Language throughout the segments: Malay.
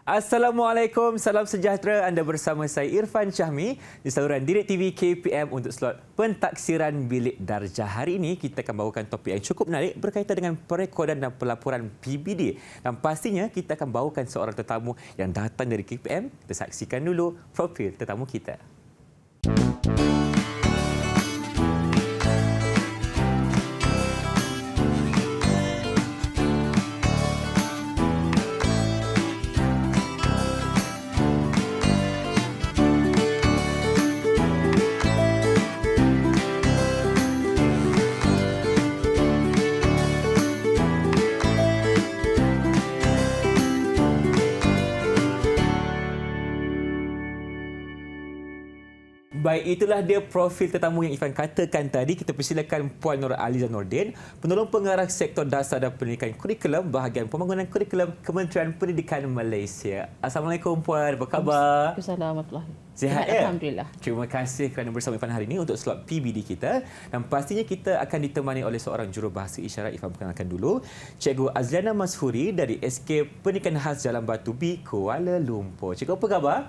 Assalamualaikum, salam sejahtera. Anda bersama saya Irfan Syahmi di saluran Direct TV KPM untuk slot pentaksiran bilik darjah. Hari ini kita akan bawakan topik yang cukup menarik berkaitan dengan perekodan dan pelaporan PBD. Dan pastinya kita akan bawakan seorang tetamu yang datang dari KPM. Kita saksikan dulu profil tetamu kita. Baik, itulah dia profil tetamu yang Irfan katakan tadi. Kita persilakan Puan Nur Aliza Nordin, Penolong Pengarah Sektor Dasar dan Pendidikan Kurikulum Bahagian Pembangunan Kurikulum Kementerian Pendidikan Malaysia. Assalamualaikum Puan, apa khabar? Assalamualaikum. Sihat ya? Alhamdulillah. Terima kasih kerana bersama Irfan hari ini untuk slot PBD kita. Dan pastinya kita akan ditemani oleh seorang jurubahasa isyarat. Irfan perkenalkan dulu. Cikgu Azliana Mashuri dari SK Pendidikan Khas Jalan Batu B, Kuala Lumpur. Cikgu, apa khabar?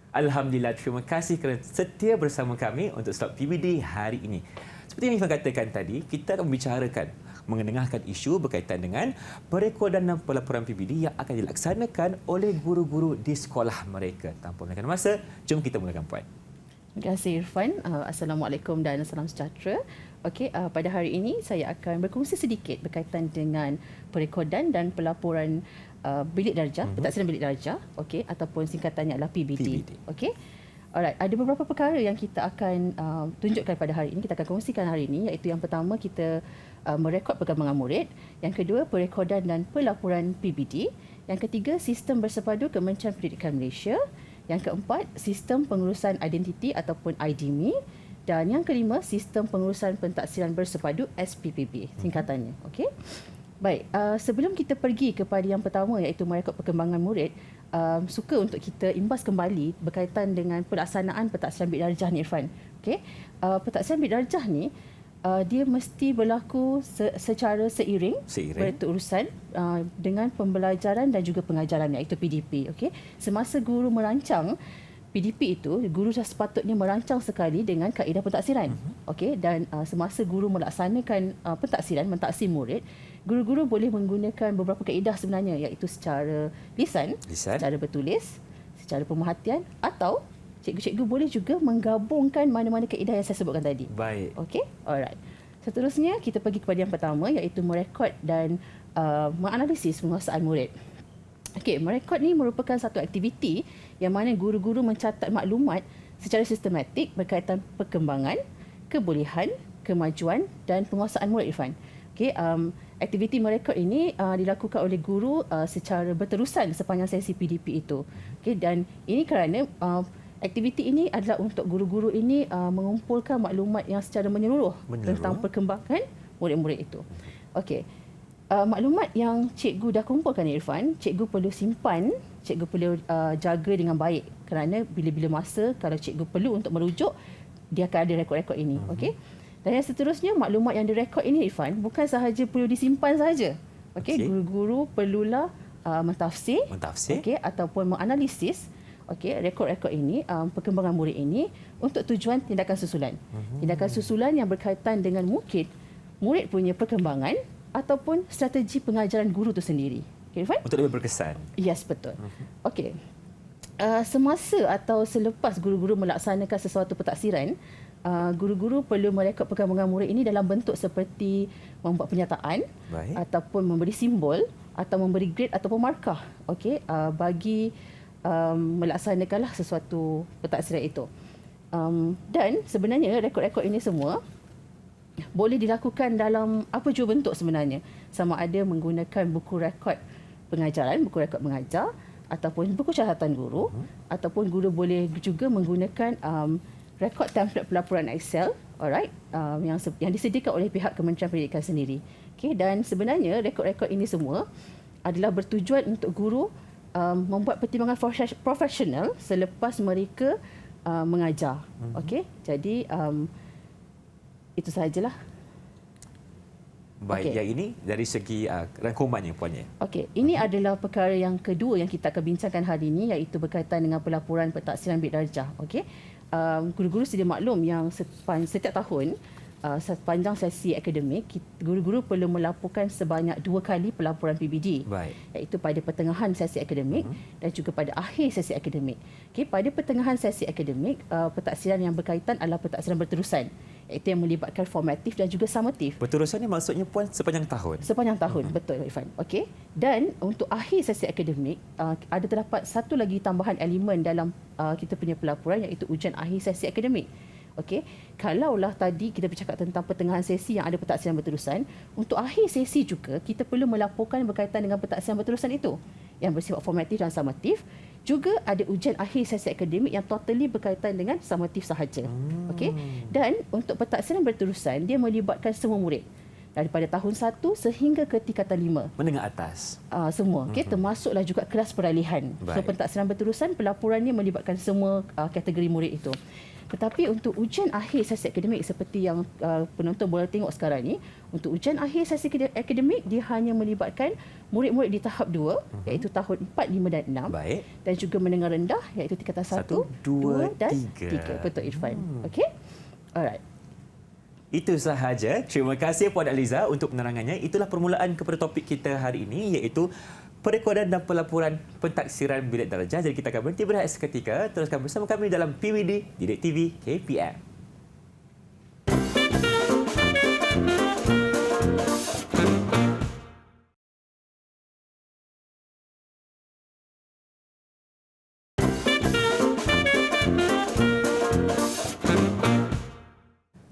Alhamdulillah, terima kasih kerana setia bersama kami untuk slot PBD hari ini. Seperti yang Irfan katakan tadi, kita akan membicarakan, mengenengahkan isu berkaitan dengan perekodan dan pelaporan PBD yang akan dilaksanakan oleh guru-guru di sekolah mereka. Tanpa melengahkan masa, jom kita mulakan Puan. Terima kasih Irfan. Assalamualaikum dan salam sejahtera. Okey, pada hari ini saya akan berkongsi sedikit berkaitan dengan perekodan dan pelaporan bilik darjah, pentaksiran bilik darjah, okey, ataupun singkatannya adalah PBD. Okey. Alright, ada beberapa perkara yang kita akan tunjukkan pada hari ini, kita akan kongsikan hari ini, iaitu yang pertama kita merekod perkembangan murid, yang kedua perekodan dan pelaporan PBD, yang ketiga sistem bersepadu Kementerian Pendidikan Malaysia, yang keempat sistem pengurusan identiti ataupun IDMI, dan yang kelima sistem pengurusan pentaksiran bersepadu SPPB singkatannya. Okey. Baik, sebelum kita pergi kepada yang pertama iaitu merekod perkembangan murid, suka untuk kita imbas kembali berkaitan dengan pelaksanaan pentaksiran bilik darjah ni Irfan. Okey. Pentaksiran bilik darjah ni dia mesti berlaku secara seiring berurusan dengan pembelajaran dan juga pengajaran iaitu PDP. Okey. Semasa guru merancang PDP itu, guru sepatutnya merancang sekali dengan kaedah pentaksiran. Okey, dan semasa guru melaksanakan pentaksiran, mentaksir murid, guru-guru boleh menggunakan beberapa kaedah sebenarnya iaitu secara lisan, secara bertulis, secara pemerhatian, atau cikgu-cikgu boleh juga menggabungkan mana-mana kaedah yang saya sebutkan tadi. Baik. Okey, alright. Seterusnya kita pergi kepada yang pertama iaitu merekod dan menganalisis penguasaan murid. Okey, merekod ni merupakan satu aktiviti yang mana guru-guru mencatat maklumat secara sistematik berkaitan perkembangan, kebolehan, kemajuan dan penguasaan murid Irfan. Okey, aktiviti merekod ini dilakukan oleh guru secara berterusan sepanjang sesi PDP itu. Okey, dan ini kerana aktiviti ini adalah untuk guru-guru ini mengumpulkan maklumat yang secara menyeluruh tentang perkembangan murid-murid itu. Okey. Maklumat yang cikgu dah kumpulkan Irfan, cikgu perlu simpan, cikgu perlu jaga dengan baik kerana bila-bila masa kalau cikgu perlu untuk merujuk, dia akan ada rekod-rekod ini. Okey. Dan yang seterusnya, maklumat yang direkod ini Irfan bukan sahaja perlu disimpan sahaja. Okey, guru-guru perlulah mentafsir. Okey, ataupun menganalisis rekod-rekod ini, perkembangan murid ini untuk tujuan tindakan susulan. Tindakan susulan yang berkaitan dengan mungkin murid punya perkembangan ataupun strategi pengajaran guru itu sendiri. Okay, Irfan? Untuk lebih berkesan. Yes, betul. Okey. Semasa atau selepas guru-guru melaksanakan sesuatu pentaksiran, guru-guru perlu merekod perkembangan murid ini dalam bentuk seperti membuat pernyataan ataupun memberi simbol atau memberi grade ataupun markah. Okey, bagi melaksanakanlah sesuatu pentaksiran itu. Dan sebenarnya rekod-rekod ini semua boleh dilakukan dalam apa jua bentuk sebenarnya. Sama ada menggunakan buku rekod pengajaran, buku rekod mengajar, ataupun buku catatan guru, ataupun guru boleh juga menggunakan rekod template pelaporan Excel, alright, yang disediakan oleh pihak Kementerian Pendidikan sendiri. Okay, dan sebenarnya rekod-rekod ini semua adalah bertujuan untuk guru membuat pertimbangan profesional selepas mereka mengajar. Okey, jadi itu sahajalah. Baik, yang ini dari segi rangkumannya puannya. Okey, ini adalah perkara yang kedua yang kita akan bincangkan hari ini, iaitu berkaitan dengan pelaporan pentaksiran bilik darjah. Okey. Guru-guru sedia maklum yang setiap tahun sepanjang sesi akademik, guru-guru perlu melaporkan sebanyak 2 kali pelaporan PBD. Baik. Iaitu pada pertengahan sesi akademik dan juga pada akhir sesi akademik. Okey, pada pertengahan sesi akademik, pentaksiran yang berkaitan adalah pentaksiran berterusan, iaitu yang melibatkan formatif dan juga summatif. Berterusan ni maksudnya puan sepanjang tahun. Sepanjang tahun, betul Irfan. Okey. Dan untuk akhir sesi akademik, ada terdapat satu lagi tambahan elemen dalam kita punya pelaporan, iaitu ujian akhir sesi akademik. Okey. Kalaulah tadi kita bercakap tentang pertengahan sesi yang ada pentaksiran berterusan, untuk akhir sesi juga kita perlu melaporkan berkaitan dengan pentaksiran berterusan itu yang bersifat formatif dan summatif. Juga ada ujian akhir sesi akademik yang totally berkaitan dengan summatif sahaja. Okey. Dan untuk pentaksiran berterusan, dia melibatkan semua murid daripada tahun 1 sehingga ke tingkatan 5. Menengah atas. Semua. Okey, termasuklah juga kelas peralihan. So pentaksiran berterusan, pelaporannya melibatkan semua kategori murid itu. Tetapi untuk ujian akhir sesi akademik seperti yang penonton boleh tengok sekarang ni, untuk ujian akhir sesi akademik dia hanya melibatkan murid-murid di tahap 2, iaitu tahun 4, 5 dan 6. Baik. Dan juga menengah rendah, iaitu tingkatan 1, 2 dan 3. Betul Irfan. Okey. Alright. Itu sahaja. Terima kasih Puan Aliza untuk penerangannya. Itulah permulaan kepada topik kita hari ini, iaitu perekodan dan pelaporan pentaksiran bilik darjah. Jadi kita akan berhenti berehat seketika. Teruskan bersama kami dalam PBD Didik TV KPM.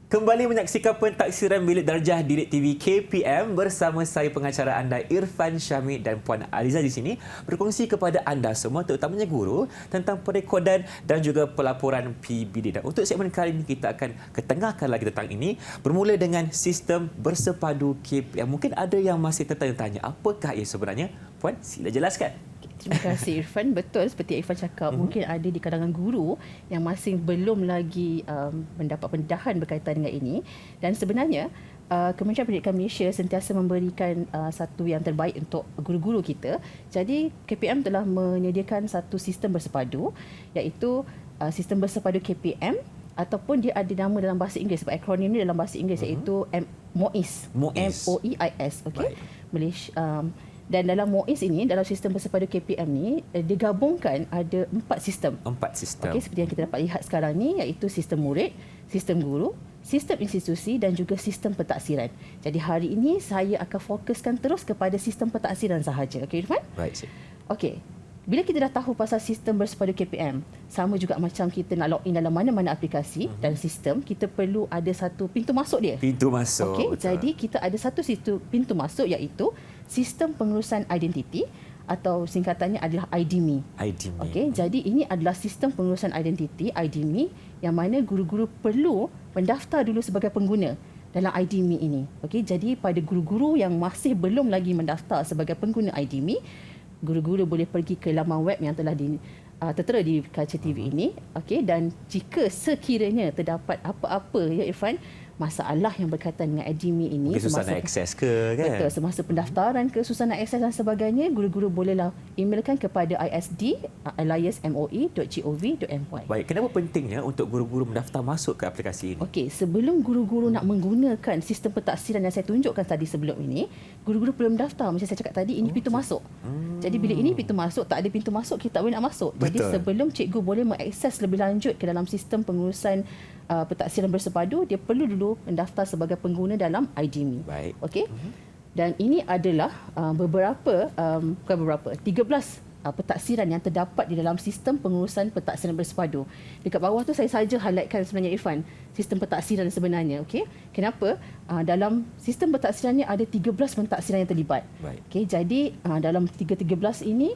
Kembali menyaksikan pentaksiran bilik darjah Didik TV KPM bersama saya pengacara anda Irfan Syamid dan Puan Aliza di sini berkongsi kepada anda semua, terutamanya guru, tentang perekodan dan juga pelaporan PBD. Dan untuk segmen kali ini kita akan ketengahkan lagi tentang ini, bermula dengan sistem bersepadu KPM. Mungkin ada yang masih tertanya-tanya apakah ia sebenarnya. Puan, sila jelaskan. Terima kasih Irfan. Betul seperti Irfan cakap, mungkin ada di kalangan guru yang masih belum lagi mendapat pendedahan berkaitan dengan ini. Dan sebenarnya Kementerian Pendidikan Malaysia sentiasa memberikan satu yang terbaik untuk guru-guru kita. Jadi KPM telah menyediakan satu sistem bersepadu, iaitu sistem bersepadu KPM, ataupun dia ada nama dalam bahasa Inggeris, sebab akronim ni dalam bahasa Inggeris, iaitu MOIS. MOEIS. Okey. Malaysia. Dan dalam MOIS ini, dalam sistem bersepadu KPM ni, digabungkan ada 4 sistem. 4 sistem. Okey, seperti yang kita dapat lihat sekarang ni, iaitu sistem murid, sistem guru, sistem institusi dan juga sistem pentaksiran. Jadi hari ini saya akan fokuskan terus kepada sistem pentaksiran sahaja. Okey Irfan? Baik, Cik. Okey. Bila kita dah tahu pasal sistem bersepadu KPM, sama juga macam kita nak login dalam mana-mana aplikasi dan sistem, kita perlu ada satu pintu masuk dia. Pintu masuk. Okey, betul. jadi kita ada satu pintu masuk, iaitu sistem pengurusan identiti, atau singkatannya adalah IDMI. IDMI. Okey, jadi ini adalah sistem pengurusan identiti IDMI yang mana guru-guru perlu mendaftar dulu sebagai pengguna dalam IDMI ini. Okey, jadi pada guru-guru yang masih belum lagi mendaftar sebagai pengguna IDMI, guru-guru boleh pergi ke laman web yang telah tertera di kaca TV ini. Okey, dan jika sekiranya terdapat apa-apa, ya Irfan, masalah yang berkaitan dengan IDMI ini, mungkin susah nak akses ke kan? Betul, semasa pendaftaran ke, susah nak akses dan sebagainya, guru-guru bolehlah emailkan kepada isd@alliancemoe.gov.my. Baik, kenapa pentingnya untuk guru-guru mendaftar masuk ke aplikasi ini? Okey, sebelum guru-guru nak menggunakan sistem pentaksiran yang saya tunjukkan tadi sebelum ini, guru-guru perlu mendaftar. Macam saya cakap tadi, ini pintu masuk. Jadi bila ini pintu masuk, tak ada pintu masuk, kita tak boleh nak masuk. Jadi sebelum cikgu boleh mengakses lebih lanjut ke dalam sistem pengurusan pentaksiran bersepadu, dia perlu dulu mendaftar sebagai pengguna dalam IDMI. Baik. Okey. Dan ini adalah 13 pentaksiran yang terdapat di dalam sistem pengurusan pentaksiran bersepadu. Dekat bawah tu saya saja highlightkan sebenarnya Irfan, sistem pentaksiran sebenarnya. Okey. Kenapa? Dalam sistem pentaksiran ni ada 13 pentaksiran yang terlibat. Okey, jadi dalam 13 ini,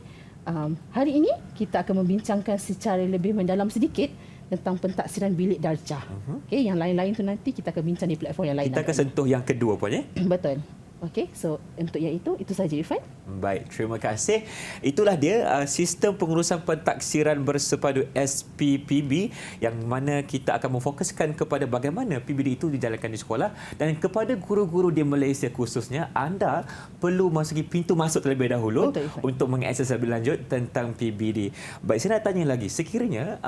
hari ini kita akan membincangkan secara lebih mendalam sedikit tentang pentaksiran bilik darjah. Okey, yang lain-lain tu nanti kita akan bincang di platform yang lain. Kita akan sentuh yang kedua Puan, ya? Betul. Okey, so untuk yang itu saja Irfan. Baik, terima kasih. Itulah dia sistem pengurusan pentaksiran bersepadu SPPB yang mana kita akan memfokuskan kepada bagaimana PBD itu dijalankan di sekolah, dan kepada guru-guru di Malaysia khususnya, anda perlu masuki pintu masuk terlebih dahulu untuk mengakses lebih lanjut tentang PBD. Baik, saya nak tanya lagi, sekiranya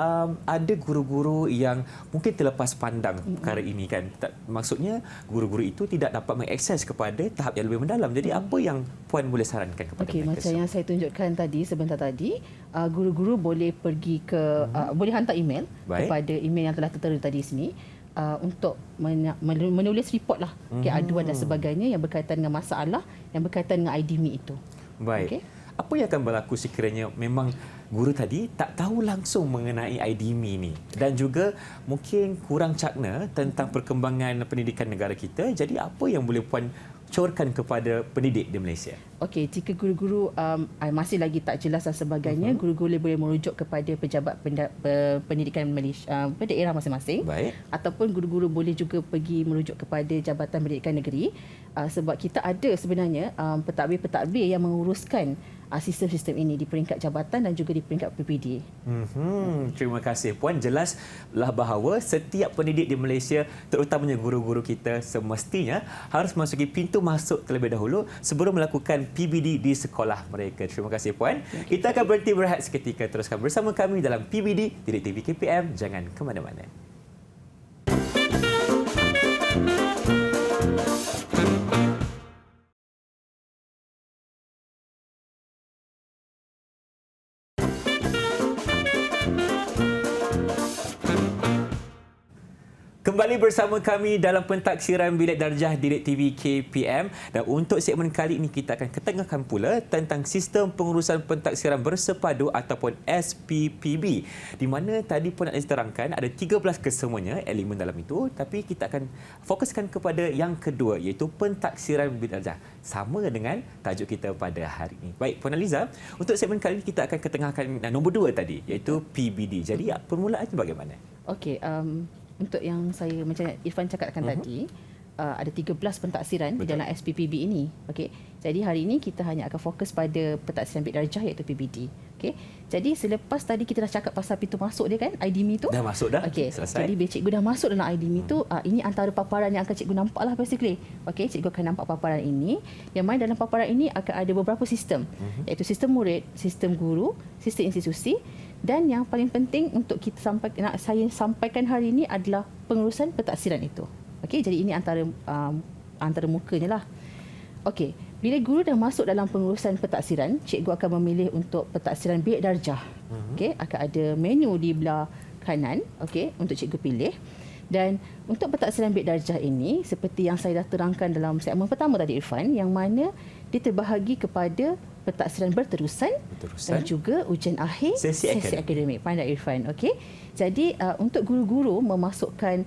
ada guru-guru yang mungkin terlepas pandang perkara ini kan. Maksudnya guru-guru itu tidak dapat mengakses kepada tahap yang lebih mendalam. Jadi apa yang Puan boleh sarankan kepada mereka? Macam yang saya tunjukkan tadi sebentar tadi, guru-guru boleh pergi ke boleh hantar email kepada email yang telah tertera tadi sini untuk menulis report lah, aduan dan sebagainya yang berkaitan dengan masalah yang berkaitan dengan IDMI itu. Baik. Apa yang akan berlaku sekiranya memang guru tadi tak tahu langsung mengenai IDMI ini dan juga mungkin kurang cakna tentang perkembangan pendidikan negara kita? Jadi apa yang boleh Puan corkan kepada pendidik di Malaysia? Okey, jika guru-guru masih lagi tak jelas dan sebagainya, guru-guru boleh merujuk kepada pejabat pendidikan Malaysia daerah masing-masing. Baik. Ataupun guru-guru boleh juga pergi merujuk kepada Jabatan Pendidikan Negeri, sebab kita ada sebenarnya pentadbir-pentadbir yang menguruskan sistem-sistem ini di peringkat jabatan dan juga di peringkat PPD. Terima kasih Puan. Jelaslah bahawa setiap pendidik di Malaysia, terutamanya guru-guru kita, semestinya harus masuki pintu masuk terlebih dahulu sebelum melakukan PBD di sekolah mereka. Terima kasih Puan. Kita akan berhenti berehat seketika. Teruskan bersama kami dalam PBD di TV KPM. Jangan ke mana-mana. Kembali bersama kami dalam pentaksiran Bilik Darjah Didik TV KPM, dan untuk segmen kali ini kita akan ketengahkan pula tentang sistem pengurusan pentaksiran bersepadu ataupun SPPB, di mana tadi pun nak diterangkan ada 13 kesemuanya elemen dalam itu, tapi kita akan fokuskan kepada yang kedua iaitu pentaksiran Bilik Darjah, sama dengan tajuk kita pada hari ini. Baik Puan Aliza, untuk segmen kali ini kita akan ketengahkan nombor 2 tadi iaitu PBD. Jadi permulaannya bagaimana? Okey, untuk yang saya macam Irfan cakapkan tadi, ada 13 pentaksiran di dalam SPPB ini. Okey. Jadi hari ini kita hanya akan fokus pada pentaksiran Bilik Darjah iaitu PBD. Okey. Jadi selepas tadi kita dah cakap pasal pintu masuk dia kan, IDMI tu. Dah masuk dah. Okey. Selesai. Jadi bila cikgu dah masuk dalam IDMI tu, ini antara paparan yang akan cikgu nampak lah basically. Okey, cikgu akan nampak paparan ini. Yang mana dalam paparan ini akan ada beberapa sistem, iaitu sistem murid, sistem guru, sistem institusi, dan yang paling penting untuk saya sampaikan hari ini adalah pengurusan pentaksiran itu. Okey, jadi ini antara mukanya lah. Okey, bila guru dah masuk dalam pengurusan pentaksiran, cikgu akan memilih untuk pentaksiran Bilik Darjah. Okey, akan ada menu di belah kanan, okey, untuk cikgu pilih. Dan untuk pentaksiran Bilik Darjah ini, seperti yang saya dah terangkan dalam segmen pertama tadi Irfan, yang mana dia terbahagi kepada pentaksiran berterusan dan juga ujian akhir sesi akademik. Pandai Irfan, okey. Jadi untuk guru-guru memasukkan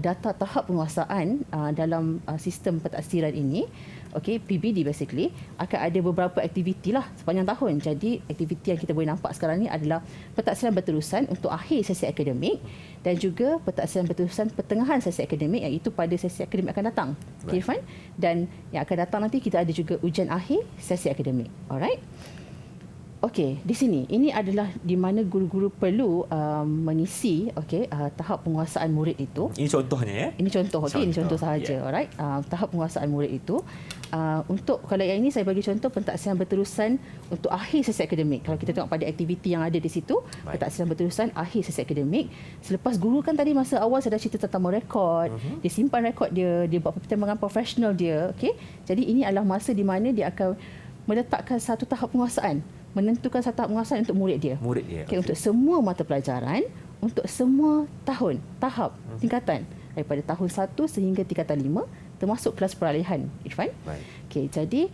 data tahap penguasaan dalam sistem pentaksiran ini, okey, PBD basically, akan ada beberapa aktiviti lah sepanjang tahun. Jadi aktiviti yang kita boleh nampak sekarang ni adalah pentaksiran berterusan untuk akhir sesi akademik dan juga pentaksiran berterusan pertengahan sesi akademik, iaitu pada sesi akademik akan datang. Okay, Irfan? Dan yang akan datang nanti kita ada juga ujian akhir sesi akademik. Alright? Okey, di sini ini adalah di mana guru-guru perlu mengisi tahap penguasaan murid itu. Ini contohnya ya. Ini contoh, okey, ini contoh sahaja. Yeah. Alright. Tahap penguasaan murid itu untuk kalau yang ini saya bagi contoh pentaksiran berterusan untuk akhir sesi akademik. Kalau kita tengok pada aktiviti yang ada di situ, pentaksiran berterusan akhir sesi akademik. Selepas guru kan tadi masa awal saya dah cerita tentang merekod, dia simpan rekod dia buat pertimbangan profesional dia, okey. Jadi ini adalah masa di mana dia akan meletakkan satu tahap penguasaan, menentukan satu tahap penguasaan untuk murid dia. Okay, untuk semua mata pelajaran, untuk semua tahap tingkatan daripada tahun 1 sehingga tingkatan 5, termasuk kelas peralihan, Irfan. Okey, jadi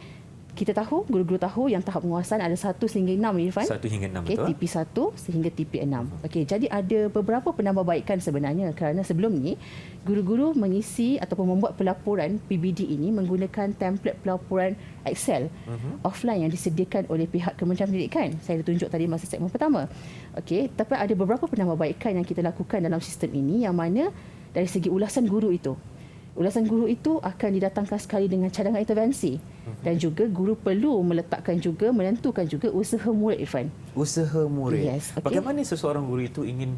kita tahu, guru-guru tahu yang tahap penguasaan ada 1 sehingga 6, Irfan. 1 hingga 6, okay, betul. TP1 sehingga TP6. Okey, jadi ada beberapa penambahbaikan sebenarnya kerana sebelum ni guru-guru mengisi ataupun membuat pelaporan PBD ini menggunakan template pelaporan Excel offline yang disediakan oleh pihak Kementerian Pendidikan. Saya tunjuk tadi masa segmen pertama. Okey, tapi ada beberapa penambahbaikan yang kita lakukan dalam sistem ini, yang mana dari segi ulasan guru itu akan didatangkan sekali dengan cadangan intervensi. Dan juga guru perlu menentukan juga usaha murid, Irfan. Usaha murid. Yes, okey. Bagaimana seseorang guru itu ingin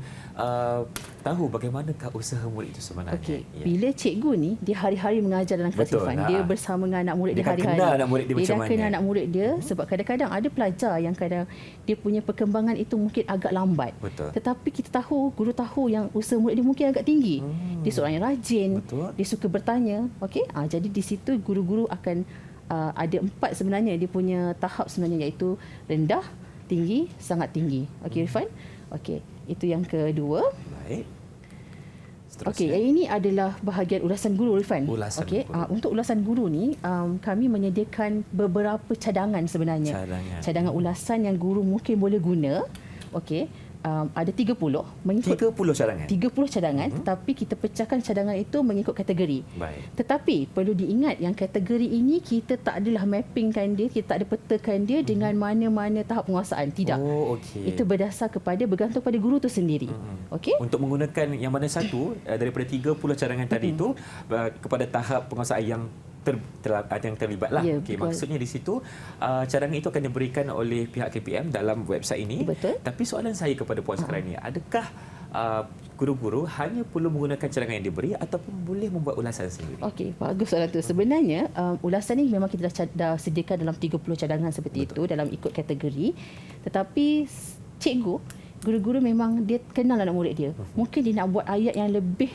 tahu bagaimanakah usaha murid itu sebenarnya? Okey. Ya. Bila cikgu ni dia hari-hari mengajar dalam kelas, Betul, Irfan. Dia bersama dengan anak murid dia Dia kan hari-hari. kenal anak murid dia macam dah mana. kenal anak murid dia sebab kadang-kadang ada pelajar yang kadang dia punya perkembangan itu mungkin agak lambat. Betul. Tetapi guru tahu yang usaha murid dia mungkin agak tinggi. Dia seorang yang rajin, Betul. dia suka bertanya. Okey. Jadi di situ guru-guru akan ada 4 sebenarnya dia punya tahap sebenarnya, iaitu rendah, tinggi, sangat tinggi. Okey, Irfan. Okey, itu yang kedua. Baik. Okey, yang ini adalah bahagian ulasan guru, Irfan. Ulasan Okey, guru. untuk ulasan guru ni kami menyediakan beberapa cadangan sebenarnya. Cadangan ulasan yang guru mungkin boleh guna. Okey, ada 30 mengikut 30 cadangan. 30 cadangan, tetapi kita pecahkan cadangan itu mengikut kategori. Baik. Tetapi perlu diingat yang kategori ini kita tak adalah mappingkan dia, kita tak ada petakan dia dengan mana-mana tahap penguasaan. Tidak. Oh, okey. Itu bergantung pada guru tu sendiri. Okey? Untuk menggunakan yang mana satu daripada 30 cadangan tadi itu kepada tahap penguasaan yang yang terlibatlah. Ya, Okey, betul. maksudnya di situ cadangan itu akan diberikan oleh pihak KPM dalam website ini. Betul. Tapi soalan saya kepada puan sekarang ini, adakah guru-guru hanya perlu menggunakan cadangan yang diberi ataupun boleh membuat ulasan sendiri? Okey, bagus soalan tu. Sebenarnya ulasan ni memang kita dah sediakan dalam 30 cadangan seperti itu dalam ikut kategori. Tetapi guru-guru memang dia kenal anak murid dia. Mungkin dia nak buat ayat yang lebih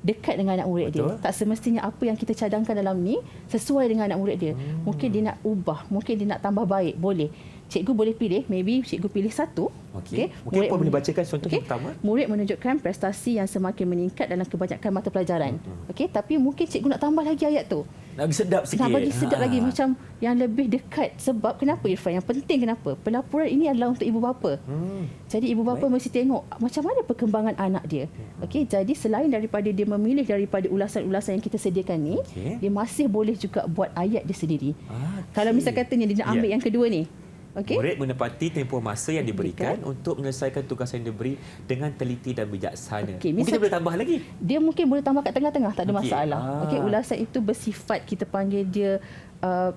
dekat dengan anak murid dia. Tak semestinya apa yang kita cadangkan dalam ni sesuai dengan anak murid dia. Mungkin dia nak ubah, mungkin dia nak tambah baik, boleh. Cikgu boleh pilih, maybe cikgu pilih satu. Okey. Mungkin apa boleh bacakan contoh yang pertama? Murid menunjukkan prestasi yang semakin meningkat dalam kebanyakan mata pelajaran. Okey, tapi mungkin cikgu nak tambah lagi ayat tu. Nak bagi sedap sikit. Nak bagi sedap lagi, macam yang lebih dekat. Sebab kenapa, Irfan? Yang penting kenapa? Pelaporan ini adalah untuk ibu bapa. Jadi ibu bapa mesti tengok macam mana perkembangan anak dia. Okey, jadi selain daripada dia memilih daripada ulasan-ulasan yang kita sediakan ni, dia masih boleh juga buat ayat dia sendiri. Kalau misal katanya dia nak ambil yang kedua ni. Okay. Murid menepati tempoh masa yang diberikan untuk menyelesaikan tugas yang diberi dengan teliti dan bijaksana. Mungkin dia boleh tambah lagi. Dia mungkin boleh tambah kat tengah-tengah, tak ada masalah. Okey, ulasan itu bersifat kita panggil dia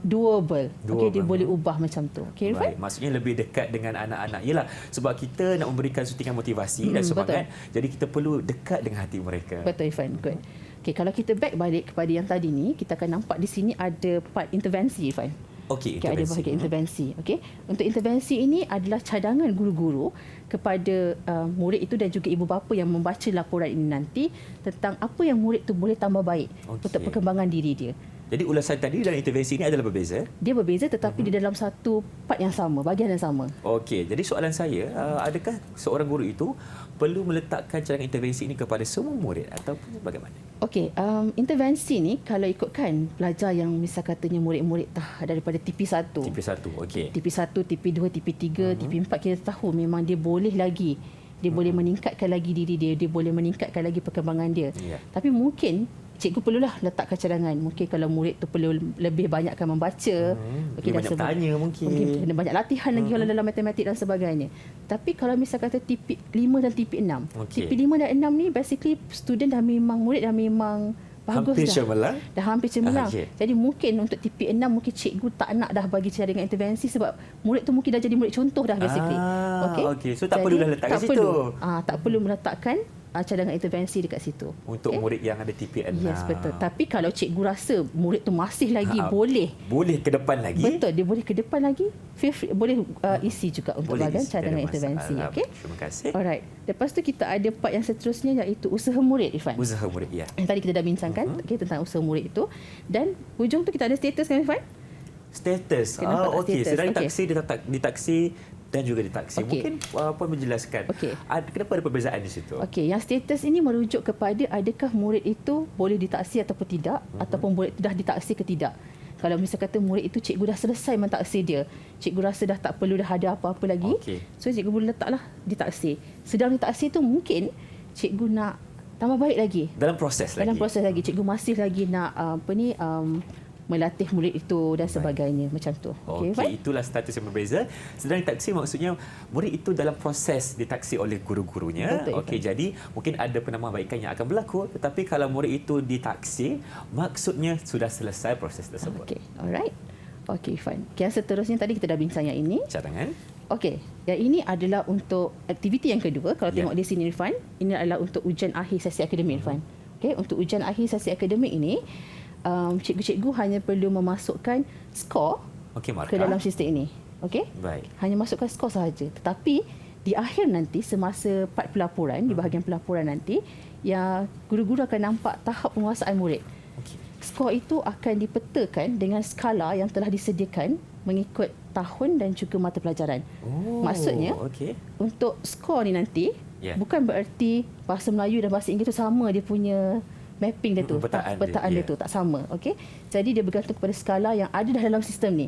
doable. Okey, dia boleh ubah macam tu. Okey, Irfan? Baik, maksudnya lebih dekat dengan anak-anak. Yalah, sebab kita nak memberikan suntikan motivasi dan semangat. Betul. Jadi kita perlu dekat dengan hati mereka. Betul, Irfan. Good. Okey, kalau kita back balik kepada yang tadi ni, kita akan nampak di sini ada part intervensi, Irfan. Okey, ada bahagian intervensi. Okey, untuk intervensi ini adalah cadangan guru-guru kepada murid itu dan juga ibu bapa yang membaca laporan ini nanti tentang apa yang murid itu boleh tambah baik untuk perkembangan diri dia. Jadi ulasan tadi dan intervensi ini adalah berbeza? Dia berbeza tetapi di dalam satu part yang sama, bahagian yang sama. Okey, jadi soalan saya, adakah seorang guru itu perlu meletakkan cadangan intervensi ini kepada semua murid ataupun bagaimana? Okey, intervensi ni kalau ikutkan pelajar yang misal katanya murid-murid daripada TP1. TP1, okey. TP1, TP2, TP3, TP4 kita tahu memang dia boleh lagi. Dia boleh meningkatkan lagi diri dia, dia boleh meningkatkan lagi perkembangan dia. Tapi mungkin cikgu perlulah letakkan cadangan. Mungkin kalau murid tu perlu lebih banyakkan membaca. Banyak tanya mungkin. Kena banyak latihan lagi kalau dalam matematik dan sebagainya. Tapi kalau misal kata TP5 dan TP6. TP5 dan 6 ni basically murid dah memang bagus hampir cemerlang. Dah hampir cemerlang. Jadi mungkin untuk TP6 mungkin cikgu tak nak dah bagi cadangan intervensi sebab murid tu mungkin dah jadi murid contoh dah basically. Okey. So tak perlu dah letak kat situ. Tak perlu meletakkan cadangan intervensi dekat situ. Untuk murid yang ada TP6. Yes, betul. Tapi kalau cikgu rasa murid tu masih lagi boleh ke depan lagi. Betul, dia boleh ke depan lagi. Boleh isi juga untuk bahagian cadangan intervensi. Okey. Terima kasih. Alright. Lepas tu kita ada part yang seterusnya iaitu usaha murid, Irfan. Usaha murid, ya. Yang tadi kita dah bincangkan tentang usaha murid itu. Dan hujung tu kita ada status kan, Irfan? Status. Okey. Sedang di taksi dan juga di taksi. Mungkin puan menjelaskan kenapa ada perbezaan di situ. Okey, yang status ini merujuk kepada adakah murid itu boleh ditaksi ataupun tidak, ataupun boleh dah ditaksi ke tidak. Kalau misal kata murid itu cikgu dah selesai mentaksi dia, cikgu rasa dah tak perlu dah ada apa-apa lagi, so cikgu boleh letaklah ditaksi. Sedang ditaksi tu mungkin cikgu nak tambah baik lagi. Dalam proses lagi. Cikgu masih lagi nak melatih murid itu dan sebagainya. Macam tu. Okey, itulah status yang berbeza. Sedang ditaksi maksudnya murid itu dalam proses ditaksi oleh guru-gurunya. Okey, jadi mungkin ada penambahbaikan yang akan berlaku, tetapi kalau murid itu ditaksi, maksudnya sudah selesai proses tersebut. Okey, alright. Okey, Irfan. Yang seterusnya tadi kita dah bincang yang ini. Cadangan. Okey, yang ini adalah untuk aktiviti yang kedua. Kalau Ya. tengok di sini Irfan, ini adalah untuk ujian akhir sesi akademik Irfan. Okey, untuk ujian akhir sesi akademik ini, cikgu-cikgu hanya perlu memasukkan skor Okey, markah. ke dalam sistem ini. Okey? Baik. Hanya masukkan skor sahaja. Tetapi di akhir nanti semasa part pelaporan, di bahagian pelaporan nanti, ya guru-guru akan nampak tahap penguasaan murid. Okey. Skor itu akan dipetakan dengan skala yang telah disediakan mengikut tahun dan juga mata pelajaran. Oh, Maksudnya, okey. untuk skor ni nanti, Ya. bukan bererti bahasa Melayu dan bahasa Inggeris tu sama dia punya mapping dia tu, Petaan dia, dia tu tak sama. Okey. Jadi dia bergantung kepada skala yang ada dalam sistem ni.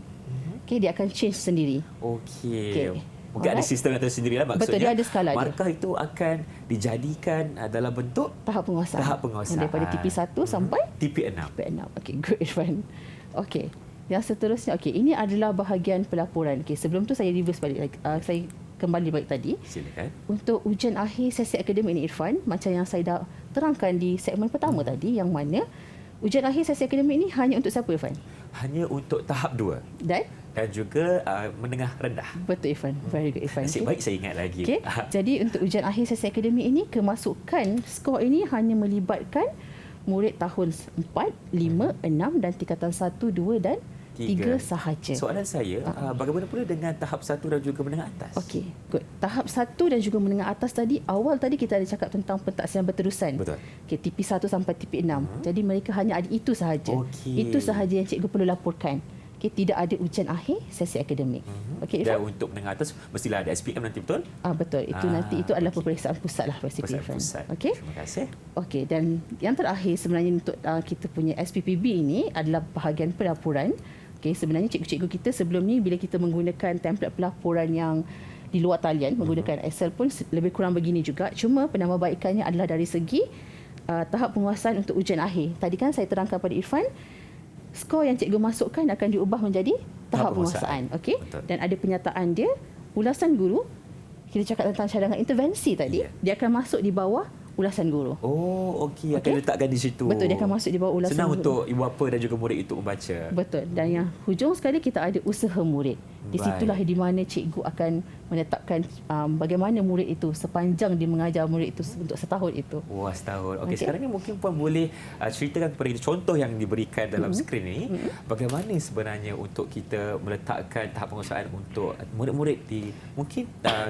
Okey, dia akan change sendiri. Okey. Okey. Mungkin ada Alright. sistem yang tersendiri lah maksudnya. Betul, dia ada skala dia. Markah itu akan dijadikan dalam bentuk Tahap penguasaan. Tahap penguasaan. Daripada TP1 sampai TP6. TP6. Okey, good Irfan. Okey. Yang seterusnya, okey, ini adalah bahagian pelaporan. Okey, sebelum tu saya reverse balik. Saya kembali balik tadi. Silakan. Untuk ujian akhir sesi akademik ini Irfan, macam yang saya dah terangkan di segmen pertama tadi, yang mana ujian akhir sesi akademik ini hanya untuk siapa Irfan? Hanya untuk tahap 2 dan juga menengah rendah. Betul Irfan. Very good Irfan. Nasib baik saya ingat lagi. Okey. Jadi untuk ujian akhir sesi akademik ini, kemasukan skor ini hanya melibatkan murid tahun 4, 5, 6 dan tingkatan 1, 2 dan 3 sahaja. Soalan saya, bagaimana pula dengan tahap 1 dan juga menengah atas? Okey, good. Tahap 1 dan juga menengah atas tadi, awal tadi kita ada cakap tentang pentaksiran berterusan. Betul. Okey, TP1 sampai TP6. Jadi mereka hanya ada itu sahaja. Okey. Itu sahaja yang cikgu perlu laporkan. Okey, tidak ada ujian akhir sesi akademik. Okey, Dan Irfan? untuk menengah atas mestilah ada SPM nanti, betul? Betul. Itu nanti itu adalah peperiksaan pusat lah basically, Irfan. Pusat. Okey. Terima kasih. Okey, dan yang terakhir sebenarnya untuk kita punya SPPB ini adalah bahagian pelaporan. Okey, sebenarnya cikgu-cikgu kita sebelum ni bila kita menggunakan template pelaporan yang di luar talian, menggunakan Excel pun lebih kurang begini juga. Cuma penambahbaikannya adalah dari segi tahap penguasaan untuk ujian akhir. Tadi kan saya terangkan pada Irfan, skor yang cikgu masukkan akan diubah menjadi tahap penguasaan. Okey. Dan ada penyataan dia, ulasan guru, kita cakap tentang cadangan intervensi tadi, dia akan masuk di bawah ulasan guru. Oh, okey. Akan letakkan di situ. Betul, dia akan masuk di bawah ulasan Senang guru. untuk ibu bapa dan juga murid itu membaca. Betul. Dan yang hujung sekali kita ada usaha murid. Di situlah di mana cikgu akan menetapkan bagaimana murid itu sepanjang dia mengajar murid itu untuk setahun itu. Wah, setahun. Okey, sekarang ni mungkin Puan boleh ceritakan kepada kita contoh yang diberikan dalam skrin ini. Bagaimana sebenarnya untuk kita meletakkan tahap penguasaan untuk murid-murid di mungkin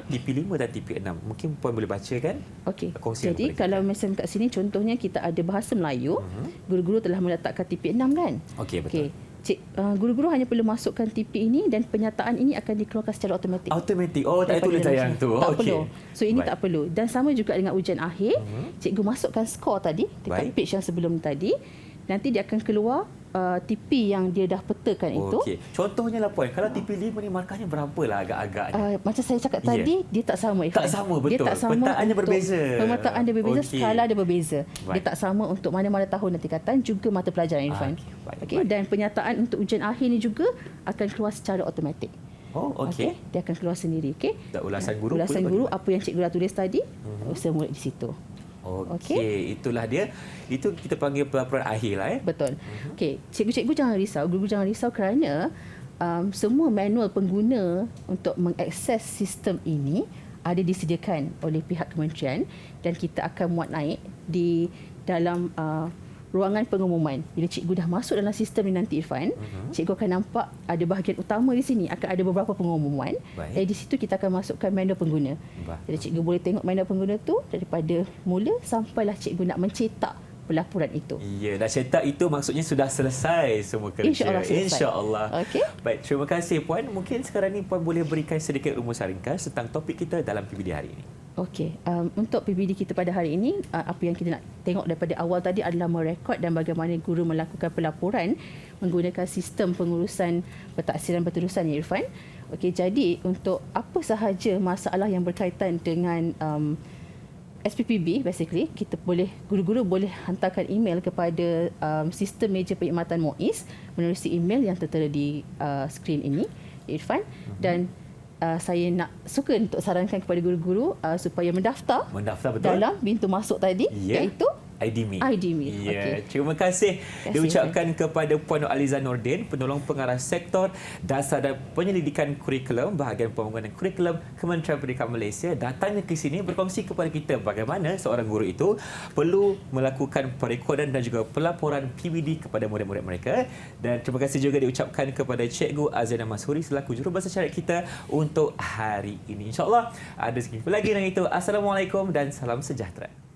TP5 dan TP6. Mungkin Puan boleh bacakan? Okey. Kongsikan Jadi kepada kalau macam kat sini contohnya kita ada bahasa Melayu, guru-guru telah meletakkan TP6 kan? Okey, betul. Guru-guru hanya perlu masukkan TP ini dan penyataan ini akan dikeluarkan secara automatik. Automatik. Oh, tak tulis tayang tu. Tak Okey. perlu. So ini Baik. tak perlu. Dan sama juga dengan ujian akhir, cikgu masukkan skor tadi dekat Baik. page yang sebelum tadi. Nanti dia akan keluar TP yang dia dah petakan itu. Okey. Contohnya lah Puan, kalau TP5 ni markahnya berapa lah agak-agaknya? Macam saya cakap tadi, dia tak sama. Tak sama, betul. Dia tak sama. Petaannya untuk- berbeza. Pemetaan dia berbeza, Okey. skala dia berbeza. Dia Baik. tak sama untuk mana-mana tahun dan tingkatan, juga mata pelajaran Irfan. Baik, Okey, dan penyataan untuk ujian akhir ni juga akan keluar secara automatik. Oh, okey. Dia akan keluar sendiri. Okey. Dan ulasan guru Ulasan pun guru bagaimana? apa yang cikgu dah tulis tadi, usaha murid di situ. Okey, itulah dia. Itu kita panggil pelaporan akhir lah Betul. Okey, cikgu-cikgu jangan risau, guru jangan risau kerana semua manual pengguna untuk mengakses sistem ini ada disediakan oleh pihak kementerian dan kita akan muat naik di dalam ruangan pengumuman. Bila cikgu dah masuk dalam sistem ni nanti Irfan, cikgu akan nampak ada bahagian utama di sini, akan ada beberapa pengumuman. Baik. Di situ kita akan masukkan manual pengguna. Jadi cikgu boleh tengok manual pengguna tu daripada mula sampailah cikgu nak mencetak pelaporan itu. Ya, dah cetak itu maksudnya sudah selesai semua kerja. InsyaAllah selesai. InsyaAllah. Okey. Baik, terima kasih Puan. Mungkin sekarang ni Puan boleh berikan sedikit rumusan ringkas tentang topik kita dalam PBD hari ini. Okey, untuk PBD kita pada hari ini, apa yang kita nak tengok daripada awal tadi adalah merekod dan bagaimana guru melakukan pelaporan menggunakan sistem pengurusan pentaksiran berterusan ya Irfan. Okey, jadi untuk apa sahaja masalah yang berkaitan dengan SPPB basically, kita boleh, guru-guru boleh hantarkan email kepada sistem meja perkhidmatan MOIS menerusi email yang tertera di skrin ini Irfan. Dan saya nak suka untuk sarankan kepada guru-guru supaya mendaftar Mendaftar betul? dalam pintu masuk tadi, Ya. iaitu IDMI. IDMI. Ya, Okey. terima kasih Terima kasih. diucapkan kepada Puan Aliza Nordin, penolong pengarah sektor dasar dan penyelidikan kurikulum bahagian pembangunan kurikulum Kementerian Pendidikan Malaysia, datangnya ke sini berkongsi kepada kita bagaimana seorang guru itu perlu melakukan perekodan dan juga pelaporan PBD kepada murid-murid mereka. Dan terima kasih juga diucapkan kepada Cikgu Azliana Mashuri selaku jurubahasa syarat kita untuk hari ini. InsyaAllah ada sekali lagi dengan itu. Assalamualaikum dan salam sejahtera.